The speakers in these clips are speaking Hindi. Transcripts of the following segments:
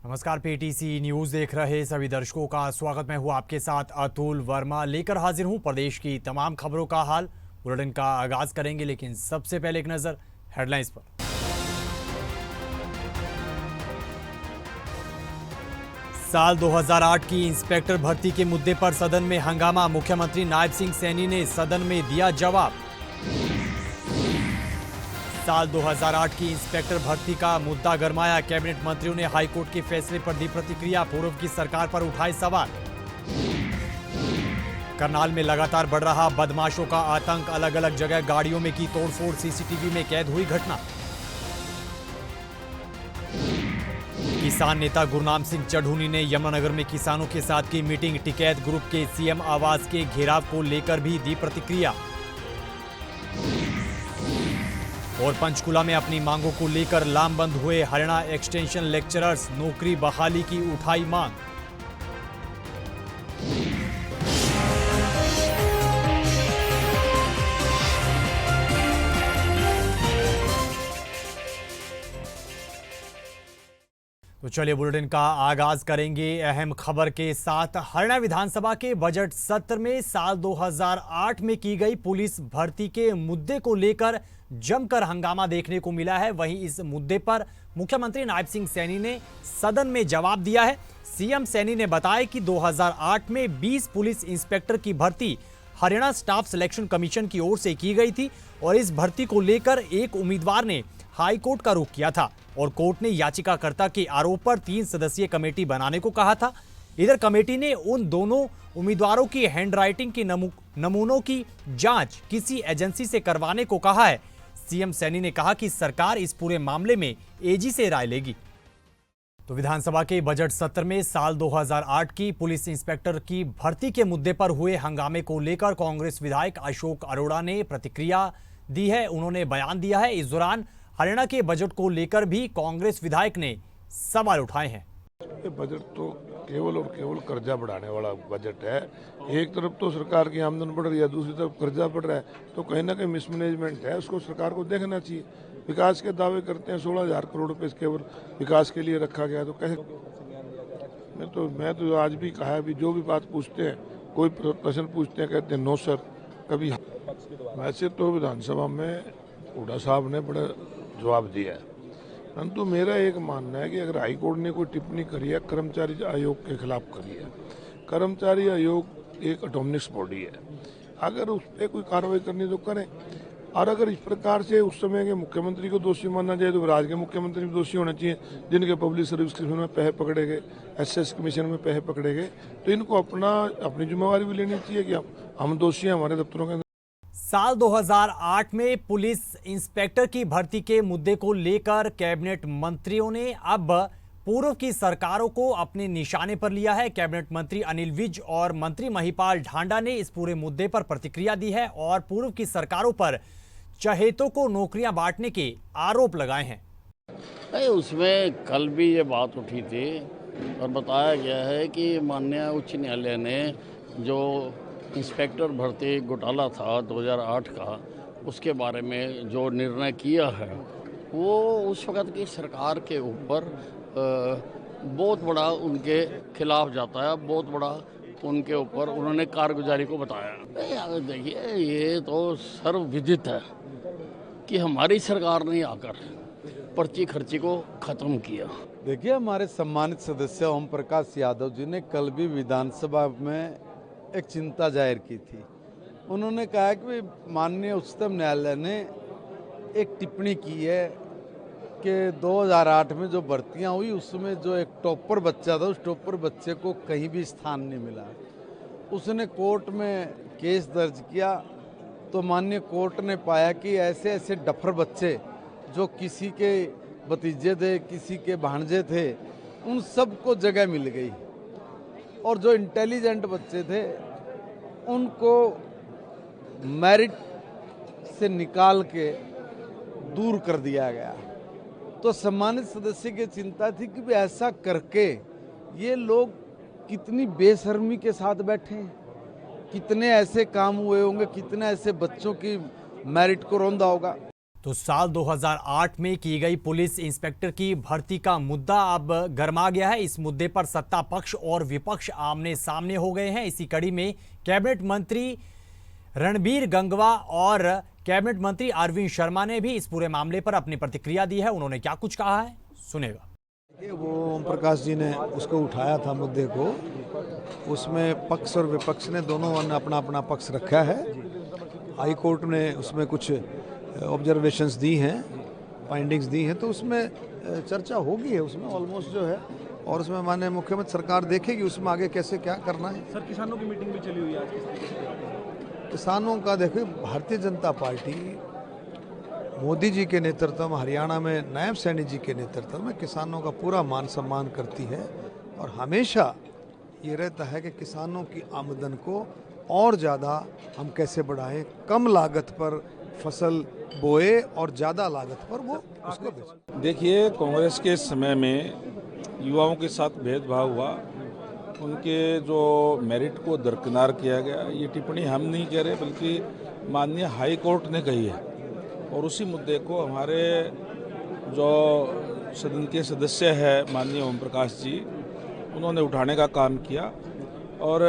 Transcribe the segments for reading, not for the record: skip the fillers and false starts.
नमस्कार, पीटीसी न्यूज देख रहे सभी दर्शकों का स्वागत। मैं हूं आपके साथ अतुल वर्मा, लेकर हाजिर हूं प्रदेश की तमाम खबरों का हाल। बुलेटिन का आगाज करेंगे, लेकिन सबसे पहले एक नजर हेडलाइंस पर। साल 2008 की इंस्पेक्टर भर्ती के मुद्दे पर सदन में हंगामा। मुख्यमंत्री नायब सिंह सैनी ने सदन में दिया जवाब। साल 2008 की इंस्पेक्टर भर्ती का मुद्दा गरमाया। कैबिनेट मंत्रियों ने हाईकोर्ट के फैसले पर दी प्रतिक्रिया। पूर्व की सरकार पर उठाए सवाल। करनाल में लगातार बढ़ रहा बदमाशों का आतंक। अलग अलग जगह गाड़ियों में की तोड़फोड़। सीसीटीवी में कैद हुई घटना। किसान नेता गुरनाम सिंह चढ़ूनी ने यमुनानगर में किसानों के साथ की मीटिंग। टिकैत ग्रुप के सीएम आवास के घेराव को लेकर भी दी प्रतिक्रिया। और पंचकुला में अपनी मांगों को लेकर लामबंद हुए हरियाणा एक्सटेंशन लेक्चरर्स। नौकरी बहाली की उठाई मांग। तो चलिए बुलेटिन का आगाज करेंगे अहम खबर के साथ। हरियाणा विधानसभा के बजट सत्र में साल 2008 में की गई पुलिस भर्ती के मुद्दे को लेकर जमकर हंगामा देखने को मिला है। वहीं इस मुद्दे पर मुख्यमंत्री नायब सिंह सैनी ने सदन में जवाब दिया है। सीएम सैनी ने बताया कि 2008 में 20 पुलिस इंस्पेक्टर की भर्ती हरियाणा स्टाफ सिलेक्शन कमीशन की ओर से की गई थी और इस भर्ती को लेकर एक उम्मीदवार ने हाई कोर्ट का रुख किया था और कोर्ट ने याचिकाकर्ता के आरोप पर 3 सदस्यीय कमेटी बनाने को कहा था। इधर कमेटी ने उन दोनों उम्मीदवारों की हैंडराइटिंग के नमूनों की जांच किसी एजेंसी से करवाने को कहा है। सीएम सैनी ने कहा कि सरकार इस पूरे मामले में एजी से राय लेगी। तो विधानसभा के बजट सत्र में साल 2008 की पुलिस इंस्पेक्टर की भर्ती के मुद्दे पर हुए हंगामे को लेकर कांग्रेस विधायक अशोक अरोड़ा ने प्रतिक्रिया दी है। उन्होंने बयान दिया है। इस दौरान हरियाणा के बजट को लेकर भी कांग्रेस विधायक ने सवाल उठाए हैं। ये बजट तो केवल और केवल कर्जा बढ़ाने वाला बजट है। एक तरफ तो सरकार की आमदन बढ़ रही है, दूसरी तरफ कर्जा बढ़ रहा है, तो कहीं ना कहीं मिसमैनेजमेंट है। उसको सरकार को देखना चाहिए। विकास के दावे करते हैं, 16,000 करोड़ रुपए केवल विकास के लिए रखा गया, तो कैसे? मैं तो आज भी कहा है, भी जो भी बात पूछते हैं, कोई प्रश्न पूछते हैं, कहते हैं नो सर। कभी वैसे तो विधानसभा में हुड्डा साहब ने बड़ा जवाब दिया है, परंतु मेरा एक मानना है कि अगर हाईकोर्ट ने कोई टिप्पणी करी है कर्मचारी आयोग के खिलाफ करी है, कर्मचारी आयोग एक ऑटोनमस बॉडी है, अगर उस पर कोई कार्रवाई करनी तो करें। और अगर इस प्रकार से उस समय के मुख्यमंत्री को दोषी मानना चाहिए तो राज्य के मुख्यमंत्री भी दोषी होने चाहिए, जिनके पब्लिक सर्विस कमीशन में पैसे पकड़े गए, एसएस कमीशन में पैसे पकड़े गए, तो इनको अपनी जिम्मेवारी भी लेनी चाहिए कि हम दोषी हैं हमारे दफ्तरों के। साल 2008 में पुलिस इंस्पेक्टर की भर्ती के मुद्दे को लेकर कैबिनेट मंत्रियों ने अब पूर्व की सरकारों को अपने निशाने पर लिया है। कैबिनेट मंत्री अनिल विज और मंत्री महिपाल ढांडा ने इस पूरे मुद्दे पर प्रतिक्रिया दी है और पूर्व की सरकारों पर चहेतों को नौकरियां बांटने के आरोप लगाए हैं। उसमें कल भी ये बात उठी थी और बताया गया है कि माननीय उच्च न्यायालय ने जो इंस्पेक्टर भर्ती घोटाला था 2008 का, उसके बारे में जो निर्णय किया है वो उस वक़्त की सरकार के ऊपर बहुत बड़ा उनके खिलाफ जाता है, बहुत बड़ा उनके ऊपर उन्होंने कारगुजारी को बताया। देखिए, ये तो सर्वविदित है कि हमारी सरकार ने आकर पर्ची खर्ची को ख़त्म किया। देखिए, हमारे सम्मानित सदस्य ओम प्रकाश यादव जी ने कल भी विधानसभा में एक चिंता जाहिर की थी। उन्होंने कहा कि माननीय उच्चतम न्यायालय ने एक टिप्पणी की है कि 2008 में जो भर्तियां हुई उसमें जो एक टॉपर बच्चा था, उस टॉपर बच्चे को कहीं भी स्थान नहीं मिला। उसने कोर्ट में केस दर्ज किया तो माननीय कोर्ट ने पाया कि ऐसे ऐसे डफर बच्चे जो किसी के भतीजे थे, किसी के भांजे थे, उन सबको जगह मिल गई और जो इंटेलिजेंट बच्चे थे उनको मेरिट से निकाल के दूर कर दिया गया। तो सम्मानित सदस्य की चिंता थी कि ऐसा करके ये लोग कितनी बेशर्मी के साथ बैठे हैं, कितने ऐसे काम हुए होंगे, कितने ऐसे बच्चों की मेरिट को रौंदा होगा। तो साल 2008 में की गई पुलिस इंस्पेक्टर की भर्ती का मुद्दा अब गर्मा गया है। इस मुद्दे पर सत्ता पक्ष और विपक्ष आमने सामने हो गए हैं। इसी कड़ी में कैबिनेट मंत्री रणबीर गंगवा और कैबिनेट मंत्री अरविंद शर्मा ने भी इस पूरे मामले पर अपनी प्रतिक्रिया दी है। उन्होंने क्या कुछ कहा है, सुनेगा। वो ओम प्रकाश जी ने उसको उठाया था मुद्दे को, उसमें पक्ष और विपक्ष ने दोनों ने अपना अपना पक्ष रखा है। हाई कोर्ट ने उसमें कुछ ऑब्जर्वेशंस दी हैं, फाइंडिंग्स दी हैं, तो उसमें चर्चा होगी है उसमें ऑलमोस्ट जो है, और उसमें माननीय मुख्यमंत्री सरकार देखेगी उसमें आगे कैसे क्या करना है। सर, किसानों की मीटिंग भी चली हुई है आज, किस तरीके से? किसानों का देखिए, भारतीय जनता पार्टी मोदी जी के नेतृत्व में, हरियाणा में नायब सैनी जी के नेतृत्व में किसानों का पूरा मान सम्मान करती है, और हमेशा ये रहता है कि किसानों की आमदन को और ज़्यादा हम कैसे बढ़ाएं, कम लागत पर फसल बोए और ज़्यादा लागत पर वो उसको बेचें। देखिए, कांग्रेस के समय में युवाओं के साथ भेदभाव हुआ, उनके जो मेरिट को दरकिनार किया गया। ये टिप्पणी हम नहीं कह रहे, बल्कि माननीय हाई कोर्ट ने कही है, और उसी मुद्दे को हमारे जो सदन के सदस्य है माननीय ओम प्रकाश जी, उन्होंने उठाने का काम किया, और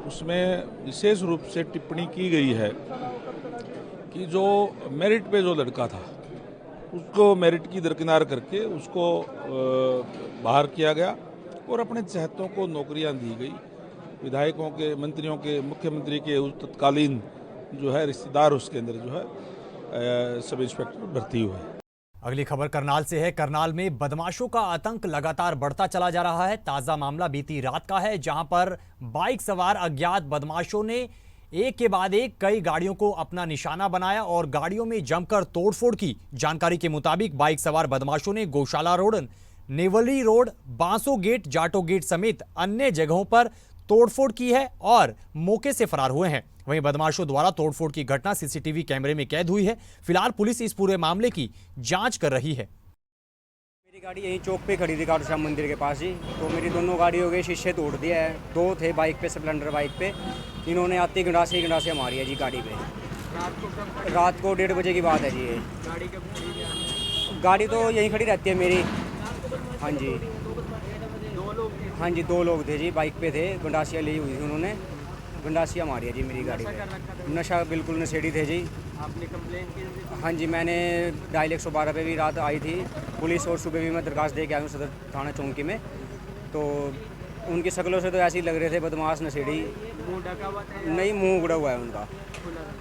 उसमें विशेष रूप से टिप्पणी की गई है कि जो मेरिट पे जो लड़का था उसको मेरिट की दरकिनार करके उसको बाहर किया गया, और अपने चहेतों को नौकरियां दी गई। विधायकों के, मंत्रियों के, मुख्यमंत्री के उस तत्कालीन जो है रिश्तेदार उसके अंदर जो है सब इंस्पेक्टर भर्ती हुए। अगली खबर करनाल से है। करनाल में बदमाशों का आतंक लगातार बढ़ता चला जा रहा है। ताजा मामला बीती रात का है, जहां पर बाइक सवार अज्ञात बदमाशों ने एक के बाद एक कई गाड़ियों को अपना निशाना बनाया और गाड़ियों में जमकर तोड़फोड़ की। जानकारी के मुताबिक बाइक सवार बदमाशों ने गौशाला रोड, नेवली रोड, बांसो गेट, जाटो गेट समेत अन्य जगहों पर तोड़फोड़ की है और मौके से फरार हुए हैं। वहीं बदमाशों द्वारा तोड़फोड़ की घटना सीसीटीवी कैमरे में कैद हुई है। फिलहाल पुलिस इस पूरे मामले की जांच कर रही है। मेरी गाड़ी यहीं चौक पे खड़ी थी, खाटू श्याम मंदिर के पास ही, तो मेरी दोनों गाड़ियों के शीशे तोड़ दिया है। दो थे बाइक पे, स्प्लेंडर बाइक पे, इन्होंने आती गंडासे मारी है जी गाड़ी पे। रात को 1:30 बजे की बात है जी। ये गाड़ी तो यहीं खड़ी रहती है मेरी। हाँ जी, हाँ जी, 2 लोग थे जी, बाइक पे थे, गंडासियाँ ली हुई थी उन्होंने, गंडासियाँ मारी है जी मेरी गाड़ी पे। नशा बिल्कुल नशेड़ी थे जी। आपने कंप्लेन की? हाँ जी, मैंने डायल 112 पे भी रात आई थी पुलिस, और सुबह भी मैं दरखास्त दे के आया हूँ सदर थाना चौकी में। तो उनकी शक्लों से तो ऐसे ही लग रहे थे बदमाश नशेड़ी। मुंह ढका हुआ था? नहीं, मुंह उगड़ा हुआ है उनका,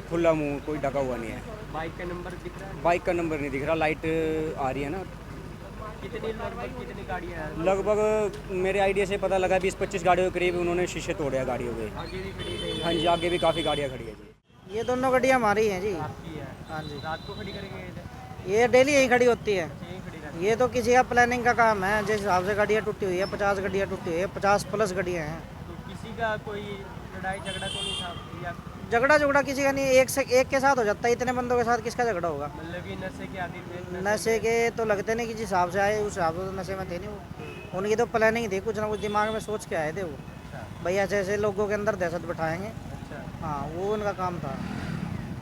खुला मुंह, कोई ढका हुआ नहीं है। बाइक का नंबर दिख रहा है? बाइक का नंबर नहीं दिख रहा, लाइट आ रही है ना। कितनी गाड़ियाँ हैं? लगभग मेरे आइडिया से पता लगा 20-25 गाड़ियों के करीब उन्होंने शीशे तोड़े हैं गाड़ियों के। आगे भी खड़ी रही? हाँ जी, आगे भी काफ़ी गाड़ियाँ खड़ी है जी। ये दोनों गाड़ियाँ हमारी हैं जी। आपकी है? हाँ जी। रात को खड़ी करेंगे? ये डेली यहीं खड़ी होती है। यहीं खड़ी रहती ये तो किसी का प्लानिंग का काम है। जिस हिसाब से गाड़ियाँ टूटी हुई है, 50 गाड़ियाँ टूटी हुई है, 50+ गाड़ियाँ हैं। तो किसी का कोई लड़ाई झगड़ा तो नहीं था? या झगड़ा किसी का नहीं, एक के साथ हो जाता है। इतने बंदों के साथ किसका झगड़ा होगा? मतलब कि नशे के आदि थे? नशे के तो लगते नहीं, कि जिस हिसाब से आए उस हिसाब से तो नशे में थे नहीं वो। उनकी तो प्लानिंग थी, कुछ ना कुछ दिमाग में सोच के आए थे वो, भाई ऐसे ऐसे लोगों के अंदर दहशत बिठाएंगे। हाँ, वो उनका काम था।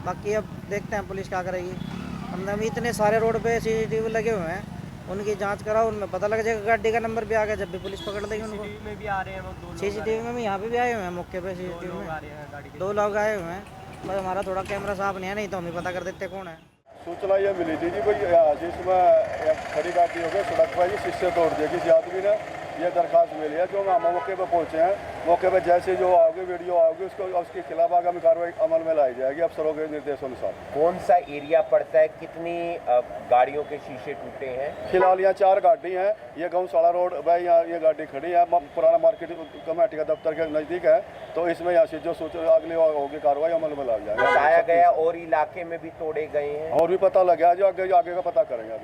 बाकी अब देखते हैं पुलिस क्या करेगी। अंदर में इतने सारे रोड पे CCTV लगे हुए हैं, उनकी जांच कराओ, उनमें पता लग जाएगा। गाड़ी का नंबर भी आ गया, जब भी पुलिस पकड़ लेगी उनको। CCTV में भी आ रहे हैं वो 2 लोग? CCTV में भी यहाँ पे भी आए हुए हैं, मौके पे दो CCTV लोग में आ रहे हैं गाड़ी के? 2 लोग आए हुए हैं। बस हमारा थोड़ा कैमरा साफ नहीं है, नहीं तो हम ही पता कर देते कौन है। सूचना ये मिली थी जी, भाई जिसमें एक खड़ी गाड़ी हो गई सड़क पर, शीशे तोड़ दिए किसी आदमी ने। ये दरखास्त मिली है, जो हम मौके पर पहुंचे हैं। मौके पर जैसे जो आओगे, वीडियो आओगी, उसके खिलाफ आगामी कार्रवाई अमल में लाई जाएगी अफसरों के निर्देशानुसार। कौन सा एरिया पड़ता है, कितनी गाड़ियों के शीशे टूटे हैं? फिलहाल यहाँ 4 गाड़ी हैं। ये गौशाला रोड भाई, यहाँ ये गाड़ी खड़ी है, पुराना मार्केट कमेटी का दफ्तर के नज़दीक है। तो इसमें यहाँ से जो सूचना अगली होगी कार्रवाई अमल में ला जाएगी। बताया गया और इलाके में भी तोड़े गए हैं, और भी पता लगा, जो आगे का पता करेंगे।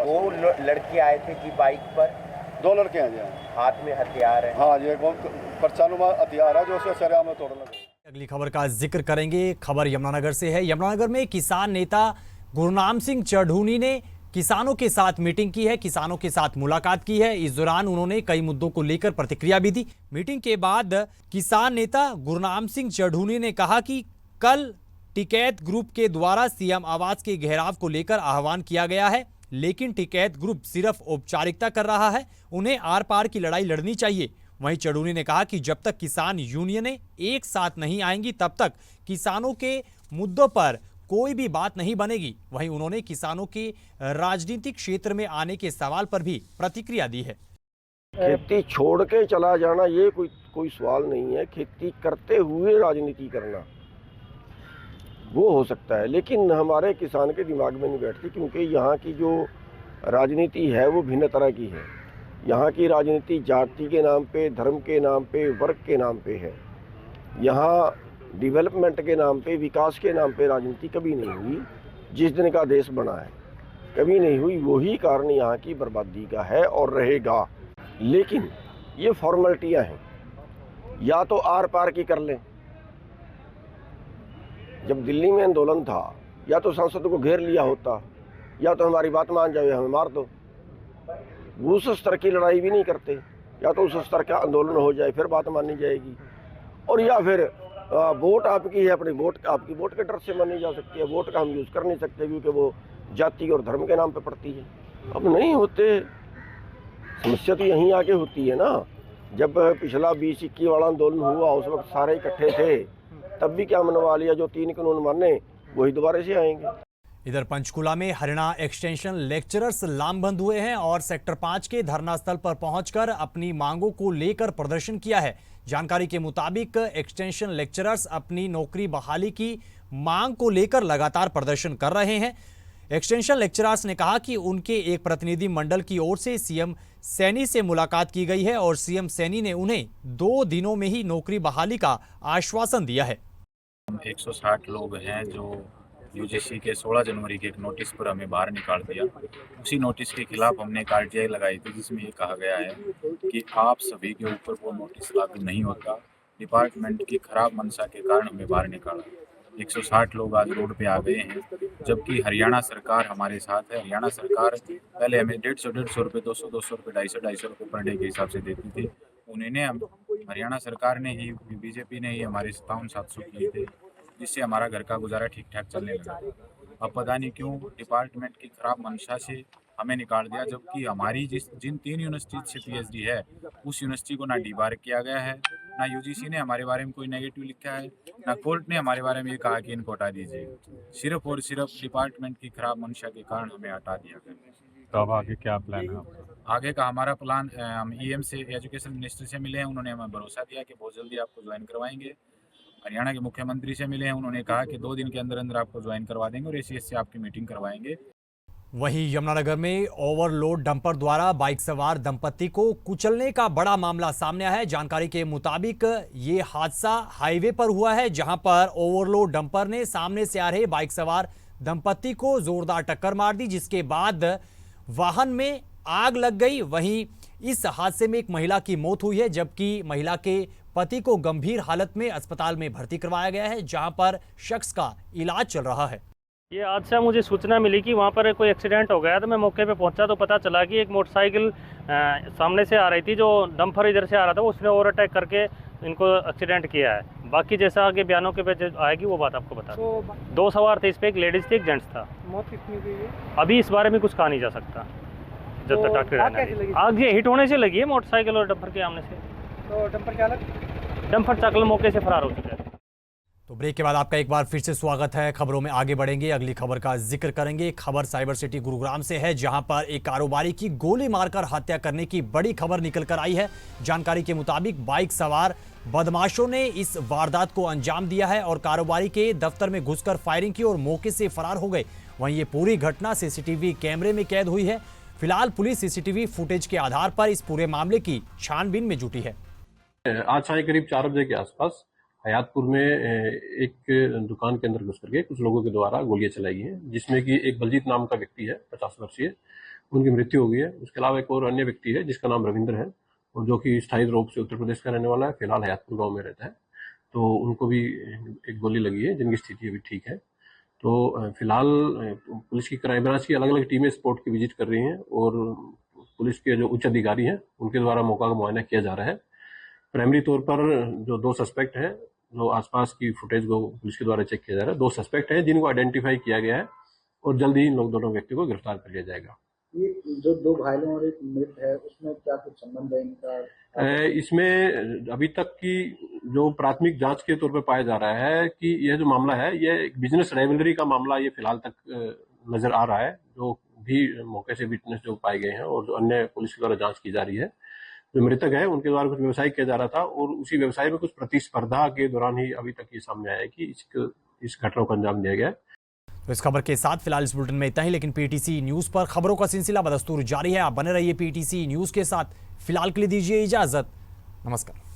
2 लड़के आए थे जी बाइक पर? 2 लड़के हैं जी। हाथ में हथियार है? हाँ, ये परचानुमा हथियार है जो उसके सरेआम में तोड़ने लगे। अगली खबर का जिक्र करेंगे। खबर यमुनानगर से है। यमुनानगर में किसान नेता गुरनाम सिंह चढ़ूनी ने किसानों के साथ मीटिंग की है, किसानों के साथ मुलाकात की है। इस दौरान उन्होंने कई मुद्दों को लेकर प्रतिक्रिया भी दी। मीटिंग के बाद किसान नेता गुरनाम सिंह चढ़ूनी ने कहा कि कल टिकैत ग्रुप के द्वारा सीएम आवास के घेराव को लेकर आह्वान किया गया है, लेकिन टिकैत ग्रुप सिर्फ औपचारिकता कर रहा है, उन्हें आर पार की लड़ाई लड़नी चाहिए। वहीं चडूनी ने कहा कि जब तक किसान यूनियनें एक साथ नहीं आएंगी तब तक किसानों के मुद्दों पर कोई भी बात नहीं बनेगी। वहीं उन्होंने किसानों के राजनीतिक क्षेत्र में आने के सवाल पर भी प्रतिक्रिया दी है। खेती छोड़ के चला जाना ये कोई सवाल नहीं है। खेती करते हुए राजनीति करना वो हो सकता है, लेकिन हमारे किसान के दिमाग में नहीं बैठती, क्योंकि यहाँ की जो राजनीति है वो भिन्न तरह की है। यहाँ की राजनीति जाति के नाम पे, धर्म के नाम पे, वर्ग के नाम पे है। यहाँ डेवलपमेंट के नाम पे, विकास के नाम पे राजनीति कभी नहीं हुई। जिस दिन का देश बना है कभी नहीं हुई। वही कारण यहाँ की बर्बादी का है और रहेगा। लेकिन ये फॉर्मेलिटियाँ हैं, या तो आर पार की कर लें। जब दिल्ली में आंदोलन था, या तो संसद को घेर लिया होता, या तो हमारी बात मान जाए हमें मार दो। उस स्तर की लड़ाई भी नहीं करते, या तो उस स्तर का आंदोलन हो जाए फिर बात मानी जाएगी, और या फिर वोट आपकी है, अपनी वोट आपकी वोट के डर से मानी जा सकती है। वोट का हम यूज़ कर नहीं सकते क्योंकि वो जाति और धर्म के नाम पे पड़ती है। अब नहीं होते। समस्या तो यहीं आके होती है ना। जब पिछला 20-21 वाला आंदोलन हुआ उस वक्त सारे इकट्ठे थे, तब भी क्या मनवा लिया। जो 3 कानून माने वही दोबारा से आएंगे। इधर पंचकुला में हरियाणा एक्सटेंशन लेक्चरर्स लामबंद हुए हैं और सेक्टर 5 के धरना स्थल पर पहुंचकर अपनी मांगों को लेकर प्रदर्शन किया है। जानकारी के मुताबिक एक्सटेंशन लेक्चरर्स अपनी नौकरी बहाली की मांग को लेकर लगातार प्रदर्शन कर रहे हैं। एक्सटेंशन लेक्चरर्स ने कहा कि उनके एक प्रतिनिधि मंडल की ओर से सीएम सैनी से मुलाकात की गई है और सीएम सैनी ने उन्हें 2 दिनों में ही नौकरी बहाली का आश्वासन दिया है। 160 लोग हैं जो यूजीसी के 16 जनवरी के एक नोटिस पर हमें बाहर निकाल दिया। उसी नोटिस के खिलाफ हमने एक आरटीआई लगाई थी, जिसमें ये कहा गया है कि आप सभी के ऊपर वो नोटिस लागू नहीं होता। डिपार्टमेंट की खराब मंशा के कारण हमें बाहर निकाला। 160 लोग आज रोड पे आ गए हैं, जबकि हरियाणा सरकार हमारे साथ है। हरियाणा सरकार पहले हमें 150 रुपये, 200 रुपये, 250 रुपये पर डे के हिसाब से देती थी। उन्होंने हरियाणा सरकार ने ही, बीजेपी ने ही हमारे 5700 किए थे, जिससे हमारा घर का गुजारा ठीक ठाक चलने लगा। अब पता नहीं क्यों डिपार्टमेंट की खराब मंशा से हमें निकाल दिया, जबकि हमारी जिन 3 यूनिवर्सिटी से पीएचडी है उस यूनिवर्सिटी को ना डिबार किया गया है, ना यूजीसी ने हमारे बारे में कोई नेगेटिव लिखा है, ना कोर्ट ने हमारे बारे में ये कहा कि इनको हटा दीजिए। सिर्फ और सिर्फ डिपार्टमेंट की खराब मंशा के कारण हमें हटा दिया गया। तो अब आगे क्या प्लान है? आगे का हमारा प्लान, हम ईएम से, एजुकेशन मिनिस्टर से मिले हैं। उन्होंने हमें भरोसा दिया कि बहुत जल्दी आपको ज्वाइन करवाएंगे। हरियाणा के मुख्यमंत्री से मिले हैं, उन्होंने कहा कि 2 दिन के अंदर अंदर आपको ज्वाइन करवा देंगे और एसीएस से आपकी मीटिंग करवाएंगे। वहीं यमुनानगर में ओवरलोड डंपर द्वारा बाइक सवार दंपति को कुचलने का बड़ा मामला सामने आया है। जानकारी के मुताबिक ये हादसा हाईवे पर हुआ है, जहां पर ओवरलोड डंपर ने सामने से आ रहे बाइक सवार दंपति को जोरदार टक्कर मार दी, जिसके बाद वाहन में आग लग गई। वहीं इस हादसे में एक महिला की मौत हुई है, जबकि महिला के पति को गंभीर हालत में अस्पताल में भर्ती करवाया गया है, जहां पर शख्स का इलाज चल रहा है। ये हादसा मुझे सूचना मिली कि वहाँ पर कोई एक्सीडेंट हो गया, तो मैं मौके पे पहुंचा तो पता चला कि एक मोटरसाइकिल सामने से आ रही थी, जो डंपर इधर से आ रहा था, उसने ओवरटेक करके इनको एक्सीडेंट किया है। बाकी जैसा आगे बयानों के पे आएगी वो बात आपको बता दूं। 2 सवार थे, इस पे एक लेडीज थी, एक जेंट्स था। मौत कितनी हुई है अभी इस बारे में कुछ कहा नहीं जा सकता जब तक डॉक्टर आगे हिट होने से लगी है मोटरसाइकिल और डंपर के आमने से। तो डंपर चालक मौके से फरार हो चुका है। तो ब्रेक के बाद आपका एक बार फिर से स्वागत है। खबरों में आगे बढ़ेंगे, अगली खबर का जिक्र करेंगे। खबर साइबर सिटी गुरुग्राम से है, जहां पर एक कारोबारी की गोली मारकर हत्या करने की बड़ी खबर निकल कर आई है। जानकारी के मुताबिक बाइक सवार बदमाशों ने इस वारदात को अंजाम दिया है और कारोबारी के दफ्तर में घुसकर फायरिंग की और मौके से फरार हो गए। वहीं ये पूरी घटना सीसीटीवी कैमरे में कैद हुई है। फिलहाल पुलिस सीसीटीवी फुटेज के आधार पर इस पूरे मामले की छानबीन में जुटी है। आज साढ़े करीब 4 बजे के आसपास हयातपुर में एक दुकान के अंदर घुस करके कुछ लोगों के द्वारा गोलियां चलाई गई हैं, जिसमें कि एक बलजीत नाम का व्यक्ति है, 50 वर्षीय, उनकी मृत्यु हो गई है। उसके अलावा एक और अन्य व्यक्ति है जिसका नाम रविंद्र है, और जो कि स्थायी रूप से उत्तर प्रदेश का रहने वाला है, फिलहाल हयातपुर गाँव में रहता है। तो उनको भी एक गोली लगी है, जिनकी स्थिति अभी ठीक है। तो फिलहाल पुलिस की क्राइम ब्रांच की अलग अलग टीमें स्पॉट की विजिट कर रही हैं और पुलिस के जो उच्च अधिकारी हैं उनके द्वारा मौका का मुआयना किया जा रहा है। प्राइमरी तौर पर जो 2 सस्पेक्ट हैं जो आसपास की फुटेज को पुलिस के द्वारा चेक किया जा रहा है। 2 सस्पेक्ट हैं जिनको आइडेंटिफाई किया गया है और जल्दी ही इन दोनों व्यक्तियों को गिरफ्तार कर लिया जाएगा। ये जो 2 घायलों और एक मृत है उसमें क्या कुछ संबंध है इनका? इसमें अभी तक की जो प्राथमिक जांच के तौर पर पाया जा रहा है कि यह जो मामला है यह एक बिजनेस राइवलरी का मामला ये फिलहाल तक नजर आ रहा है। जो भी मौके से विटनेस जो पाए गए हैं और जो अन्य पुलिस के द्वारा जांच की जा रही है, जो मृतक है उनके द्वारा कुछ व्यवसाय किया जा रहा था और उसी व्यवसाय में कुछ प्रतिस्पर्धा के दौरान ही अभी तक ये सामने आया है कि इस घटना को अंजाम दिया गया है। तो इस खबर के साथ फिलहाल इस बुलेटिन में इतना ही, लेकिन पीटीसी न्यूज पर खबरों का सिलसिला बदस्तूर जारी है। आप बने रहिए पीटीसी न्यूज के साथ। फिलहाल के लिए दीजिए इजाजत। नमस्कार।